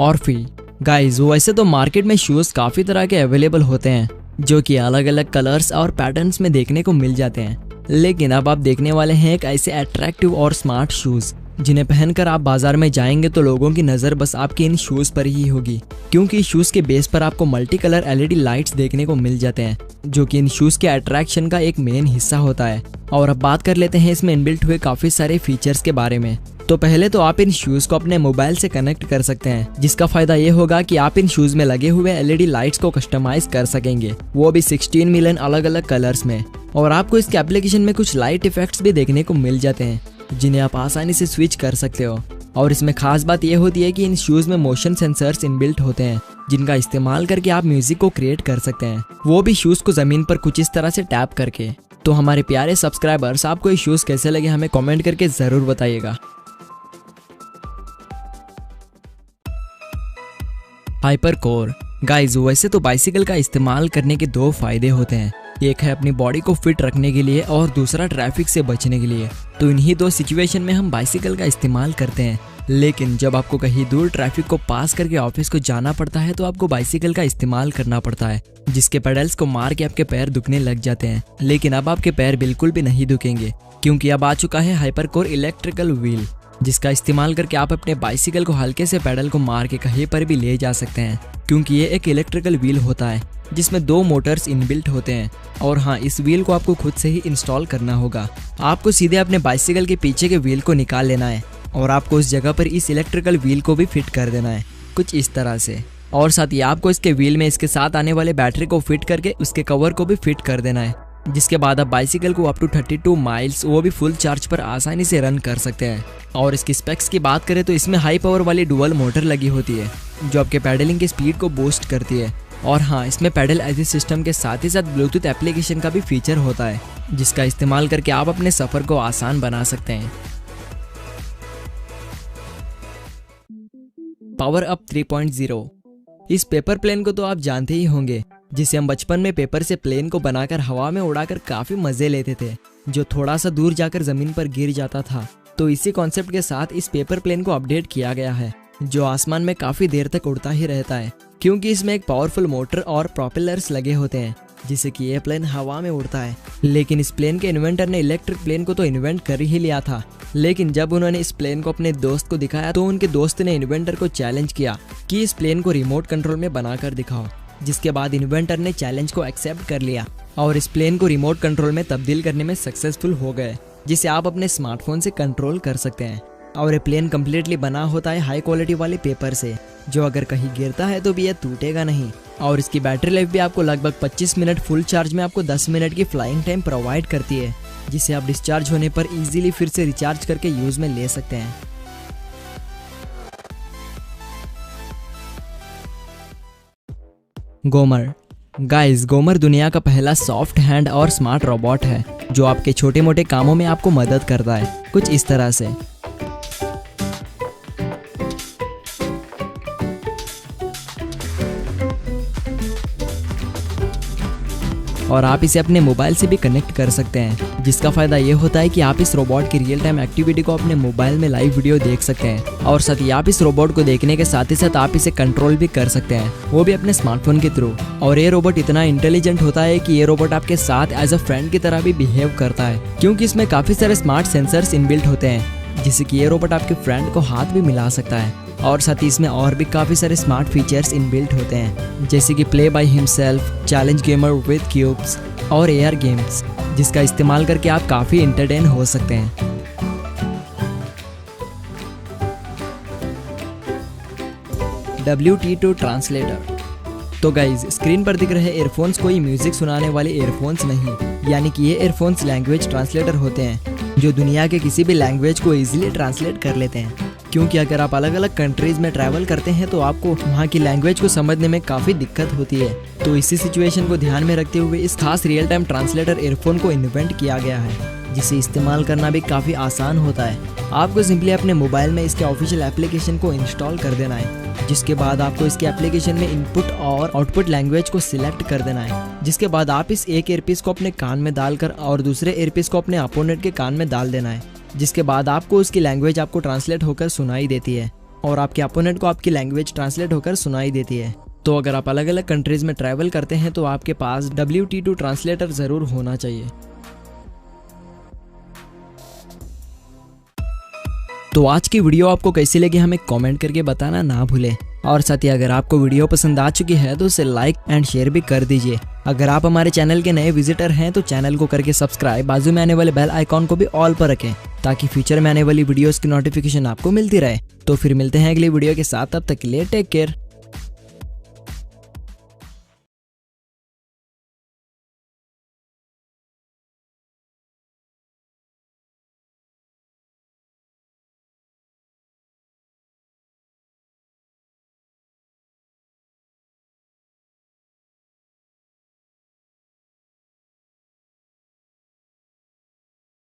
ऑर्फी। Guys वैसे तो market में शूज़ काफ़ी तरह के अवेलेबल होते हैं जो कि अलग अलग कलर्स और पैटर्न्स में देखने को मिल जाते हैं, लेकिन अब आप देखने वाले हैं एक ऐसे अट्रैक्टिव और स्मार्ट शूज़ जिन्हें पहनकर आप बाजार में जाएंगे तो लोगों की नज़र बस आपकी इन शूज़ पर ही होगी, क्योंकि इस शूज़ के बेस पर आपको मल्टी कलर LED लाइट्स देखने को मिल जाते हैं जो कि इन शूज़ के अट्रैक्शन का एक मेन हिस्सा होता है। और अब बात कर लेते हैं इसमें इनबिल्ट हुए काफ़ी सारे फीचर्स के बारे में। तो पहले तो आप इन शूज़ को अपने मोबाइल से कनेक्ट कर सकते हैं, जिसका फायदा ये होगा कि आप इन शूज़ में लगे हुए LED लाइट्स को कस्टमाइज कर सकेंगे, वो भी 16 मिलियन अलग अलग कलर्स में। और आपको इसके एप्लीकेशन में कुछ लाइट इफेक्ट्स भी देखने को मिल जाते हैं जिन्हें आप आसानी से स्विच कर सकते हो। और इसमें खास बात यह होती है कि इन शूज़ में मोशन सेंसर्स इनबिल्ट होते हैं जिनका इस्तेमाल करके आप म्यूजिक को क्रिएट कर सकते हैं, वो भी शूज़ को ज़मीन पर कुछ इस तरह से टैप करके। तो हमारे प्यारे सब्सक्राइबर्स, आपको ये शूज़ कैसे लगे हमें कमेंट करके ज़रूर बताइएगा। Hyper core. गाइज वैसे तो बाइसिकल का इस्तेमाल करने के दो फायदे होते हैं, एक है अपनी बॉडी को फिट रखने के लिए और दूसरा ट्रैफिक से बचने के लिए। तो इन्हीं दो सिचुएशन में हम बाइसिकल का इस्तेमाल करते हैं, लेकिन जब आपको कहीं दूर ट्रैफिक को पास करके ऑफिस को जाना पड़ता है तो आपको बाइसिकल का इस्तेमाल करना पड़ता है, जिसके पेडल्स को मार के आपके पैर दुखने लग जाते हैं। लेकिन अब आपके पैर बिल्कुल भी नहीं दुखेंगे, क्योंकि अब आ चुका है हाइपर कोर इलेक्ट्रिकल व्हील, जिसका इस्तेमाल करके आप अपने बाइसिकल को हल्के से पैडल को मार के कहीं पर भी ले जा सकते हैं, क्योंकि ये एक इलेक्ट्रिकल व्हील होता है जिसमें दो मोटर्स इनबिल्ट होते हैं। और हाँ, इस व्हील को आपको खुद से ही इंस्टॉल करना होगा। आपको सीधे अपने बाइसिकल के पीछे के व्हील को निकाल लेना है और आपको उस जगह पर इस इलेक्ट्रिकल व्हील को भी फिट कर देना है कुछ इस तरह से। और साथ ही आपको इसके व्हील में इसके साथ आने वाले बैटरी को फिट करके उसके कवर को भी फिट कर देना है, जिसके बाद आप बाइसिकल को अप टू 32 माइल्स वो भी फुल चार्ज पर आसानी से रन कर सकते हैं। और इसकी स्पेक्स की बात करें तो इसमें हाई पावर वाली डुअल मोटर लगी होती है जो आपके पैडलिंग की स्पीड को बूस्ट करती है। और हाँ, इसमें पैडल एसिस्ट सिस्टम के साथ ही साथ ब्लूटूथ एप्लीकेशन का भी फीचर होता है, जिसका इस्तेमाल करके आप अपने सफ़र को आसान बना सकते हैं। Power up 3.0। इस पेपर प्लेन को तो आप जानते ही होंगे, जिसे हम बचपन में पेपर से प्लेन को बनाकर हवा में उड़ाकर काफ़ी मज़े लेते थे, जो थोड़ा सा दूर जाकर ज़मीन पर गिर जाता था। तो इसी कॉन्सेप्ट के साथ इस पेपर प्लेन को अपडेट किया गया है, जो आसमान में काफ़ी देर तक उड़ता ही रहता है, क्योंकि इसमें एक पावरफुल मोटर और प्रोपेलर्स लगे होते हैं जिससे कि ये प्लेन हवा में उड़ता है। लेकिन इस प्लेन के इन्वेंटर ने इलेक्ट्रिक प्लेन को तो इन्वेंट कर ही लिया था, लेकिन जब उन्होंने इस प्लेन को अपने दोस्त को दिखाया तो उनके दोस्त ने इन्वेंटर को चैलेंज किया कि इस प्लेन को रिमोट कंट्रोल में बनाकर दिखाओ, जिसके बाद इन्वेंटर ने चैलेंज को एक्सेप्ट कर लिया और इस प्लेन को रिमोट कंट्रोल में तब्दील करने में सक्सेसफुल हो गए, जिसे आप अपने स्मार्टफोन से कंट्रोल कर सकते हैं। और ये प्लेन कम्प्लीटली बना होता है हाई क्वालिटी वाले पेपर से, जो अगर कहीं गिरता है तो भी ये टूटेगा नहीं। और इसकी बैटरी लाइफ भी आपको लगभग 25 मिनट फुल चार्ज में आपको 10 मिनट की फ्लाइंग टाइम प्रोवाइड करती है, जिसे आप डिस्चार्ज होने पर इजीली फिर से रिचार्ज करके यूज में ले सकते हैं। गोमर। गाइस गोमर दुनिया का पहला सॉफ्ट हैंड और स्मार्ट रोबोट है जो आपके छोटे मोटे कामों में आपको मदद करता है कुछ इस तरह से। और आप इसे अपने मोबाइल से भी कनेक्ट कर सकते हैं, जिसका फायदा ये होता है कि आप इस रोबोट की रियल टाइम एक्टिविटी को अपने मोबाइल में लाइव वीडियो देख सकते हैं। और साथ ही आप इस रोबोट को देखने के साथ ही साथ आप इसे कंट्रोल भी कर सकते हैं, वो भी अपने स्मार्टफोन के थ्रू। और ये रोबोट इतना इंटेलिजेंट होता है कि ये रोबोट आपके साथ एज अ फ्रेंड की तरह भी बिहेव करता है, क्योंकि इसमें काफी सारे स्मार्ट सेंसर्स इनबिल्ट होते हैं, जिससे कि ये रोबोट आपके फ्रेंड को हाथ भी मिला सकता है। और साथ ही इसमें और भी काफ़ी सारे स्मार्ट फीचर्स इनबिल्ट होते हैं, जैसे कि play by himself, challenge gamer with cubes और AR गेम्स, जिसका इस्तेमाल करके आप काफ़ी एंटरटेन हो सकते हैं। WT2 translator. तो गाइज स्क्रीन पर दिख रहे एयरफोन्स कोई म्यूजिक सुनाने वाले एयरफोन्स नहीं, यानी कि ये एयरफोन्स लैंग्वेज ट्रांसलेटर होते हैं जो दुनिया के किसी भी लैंग्वेज को इजीली ट्रांसलेट कर लेते हैं। क्योंकि अगर आप अलग अलग कंट्रीज में ट्रैवल करते हैं तो आपको वहाँ की लैंग्वेज को समझने में काफ़ी दिक्कत होती है। तो इसी सिचुएशन को ध्यान में रखते हुए इस खास रियल टाइम ट्रांसलेटर एयरफोन को इन्वेंट किया गया है, जिसे इस्तेमाल करना भी काफ़ी आसान होता है। आपको सिंपली अपने मोबाइल में इसके ऑफिशियल एप्लीकेशन को इंस्टॉल कर देना है, जिसके बाद आपको इसके एप्लीकेशन में इनपुट और आउटपुट लैंग्वेज को सिलेक्ट कर देना है। जिसके बाद आप इस एक ईयरपीस को अपने कान में डालकर और दूसरे ईयरपीस को अपने अपोनेंट के कान में डाल देना है, जिसके बाद आपको उसकी लैंग्वेज आपको ट्रांसलेट होकर सुनाई देती है। और आपके अपोनेंट को आपकी लैंग्वेज ट्रांसलेट होकर सुनाई देती है। तो अगर आप अलग अलग कंट्रीज में ट्रैवल करते हैं तो आपके पास WT2 ट्रांसलेटर ज़रूर होना चाहिए। तो आज की वीडियो आपको कैसी लगी हमें कमेंट करके बताना ना भूलें। और साथ ही अगर आपको वीडियो पसंद आ चुकी है तो उसे लाइक एंड शेयर भी कर दीजिए। अगर आप हमारे चैनल के नए विजिटर हैं तो चैनल को करके सब्सक्राइब, बाजू में आने वाले बेल आइकॉन को भी ऑल पर रखें ताकि फ्यूचर में आने वाली वीडियोस की नोटिफिकेशन आपको मिलती रहे। तो फिर मिलते हैं अगली वीडियो के साथ, तब तक के लिए टेक केयर।